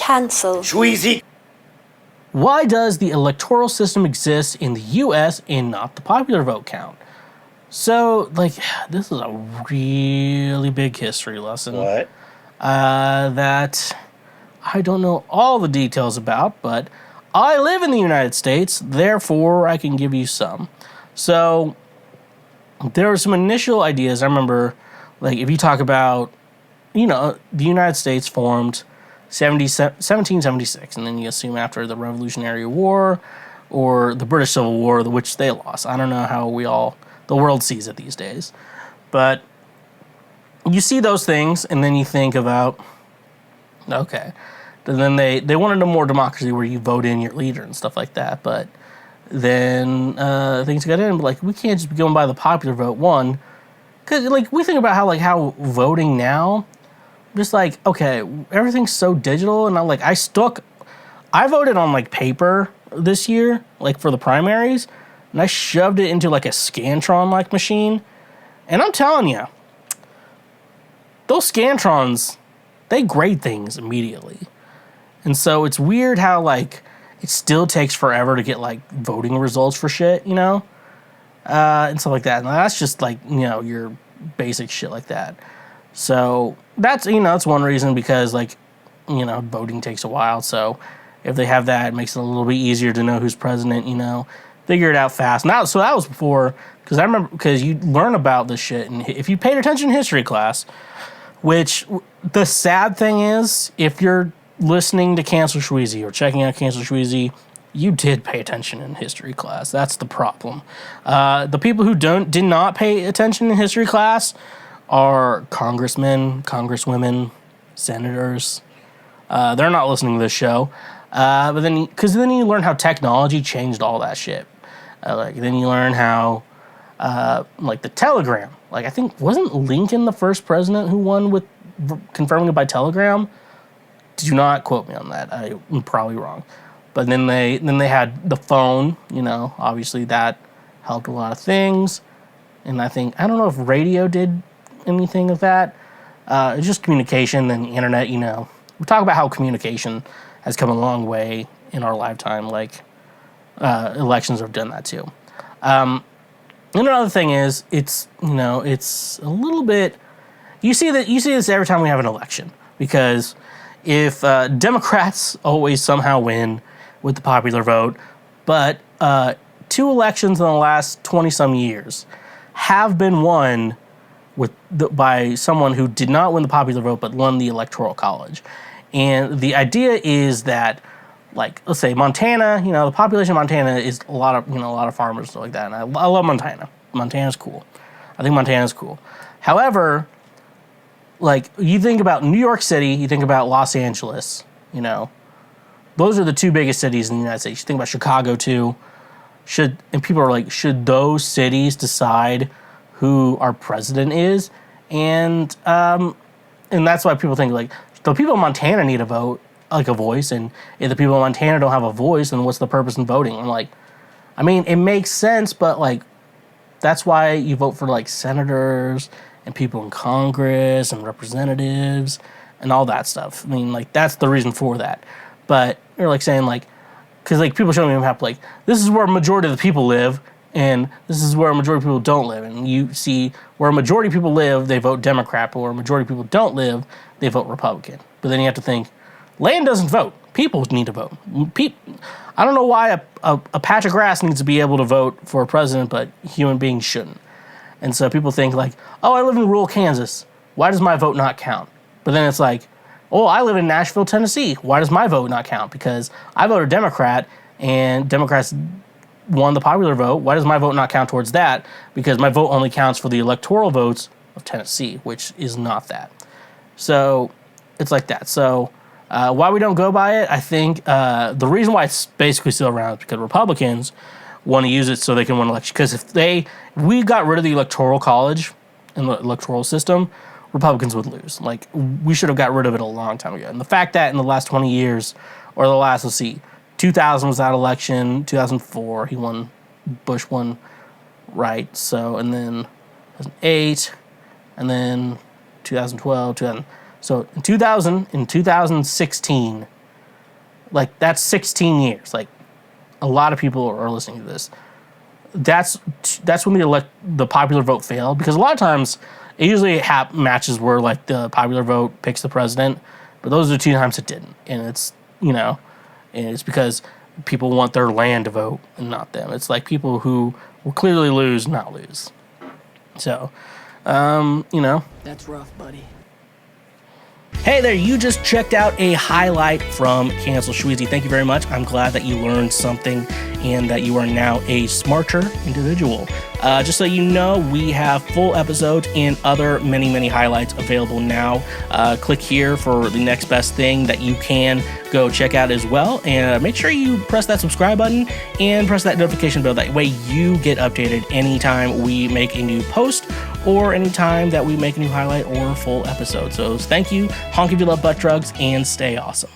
Cancel. Schweezy. Why does the electoral system exist in the U.S. and not the popular vote count? So, this is a really big history lesson. What? That I don't know all the details about, but I live in the United States, therefore I can give you some. So, there were some initial ideas. I remember, if you talk about, the United States formed 1776, and then you assume after the Revolutionary War or the British Civil War, which they lost. I don't know how the world sees it these days. But you see those things, and then you think about, okay. And then they wanted a more democracy where you vote in your leader and stuff like that. But then things got in, we can't just be going by the popular vote, one. Because, we think about how voting now, just okay, everything's so digital, and I voted on, paper this year, for the primaries, and I shoved it into, a Scantron-like machine, and I'm telling you, those Scantrons, they grade things immediately. And so it's weird how, it still takes forever to get, voting results for shit, and stuff like that. And that's just, your basic shit like that. So that's, that's one reason, because, voting takes a while. So if they have that, it makes it a little bit easier to know who's president, figure it out fast. Now, so that was before, because you learn about this shit, and if you paid attention in history class, which the sad thing is, if you're listening to Cancel Schweezy or checking out Cancel Schweezy, you did pay attention in history class. That's the problem. The people who did not pay attention in history class are congressmen, congresswomen, senators. They're not listening to this show. But then you learn how technology changed all that shit. Then you learn how, the telegram. I think, wasn't Lincoln the first president who won with confirming it by telegram? Do not quote me on that. I'm probably wrong. But then they had the phone, obviously that helped a lot of things. And I don't know if radio did anything of that. It's just communication, then the internet, We talk about how communication has come a long way in our lifetime, elections have done that too. And another thing is, it's a little bit, you see this every time we have an election, because if Democrats always somehow win with the popular vote, but 2 elections in the last 20-some years have been won by someone who did not win the popular vote but won the Electoral College. And the idea is that, let's say Montana, the population of Montana is a lot of farmers and stuff like that, and I love Montana. Montana's cool. I think Montana's cool. However, you think about New York City, you think about Los Angeles, those are the 2 biggest cities in the United States. You think about Chicago too. And people are should those cities decide who our president is? And that's why people think the people in Montana need a vote, a voice, and if the people in Montana don't have a voice, then what's the purpose in voting? I'm it makes sense, but that's why you vote for senators and people in Congress and representatives and all that stuff. That's the reason for that. But you're saying because people show me a map, this is where a majority of the people live, and this is where a majority of people don't live. And you see where a majority of people live, they vote Democrat, but where a majority of people don't live, they vote Republican. But then you have to think, land doesn't vote. People need to vote. I don't know why a patch of grass needs to be able to vote for a president, but human beings shouldn't. And so people think I live in rural Kansas. Why does my vote not count? But then it's I live in Nashville, Tennessee. Why does my vote not count? Because I voted Democrat, and Democrats won the popular vote. Why does my vote not count towards that? Because my vote only counts for the electoral votes of Tennessee, which is not that. So it's like that. So why we don't go by it, I think the reason why it's basically still around is because Republicans want to use it so they can win elections. Because if we got rid of the Electoral College and the electoral system, Republicans would lose. We should have got rid of it a long time ago. And the fact that in the last 20 years, or the last, 2000 was that election, 2004, Bush won, right? So, and then 2008, and then 2012, so in 2016, Like, that's 16 years. Like, a lot of people are listening to this. That's when the popular vote failed, because a lot of times it usually matches where like the popular vote picks the president, but those are 2 times it didn't, and it's and it's because people want their land to vote and not them. It's like people who will clearly lose, not lose. So, That's rough, buddy. Hey there, you just checked out a highlight from Cancel Schweezy. Thank you very much. I'm glad that you learned something and that you are now a smarter individual. Just so you know, we have full episodes and other many highlights available now. Click here for the next best thing that you can go check out as well. And make sure you press that subscribe button and press that notification bell. That way you get updated anytime we make a new post or anytime that we make a new highlight or full episode. So thank you, honk if you love butt drugs, and stay awesome.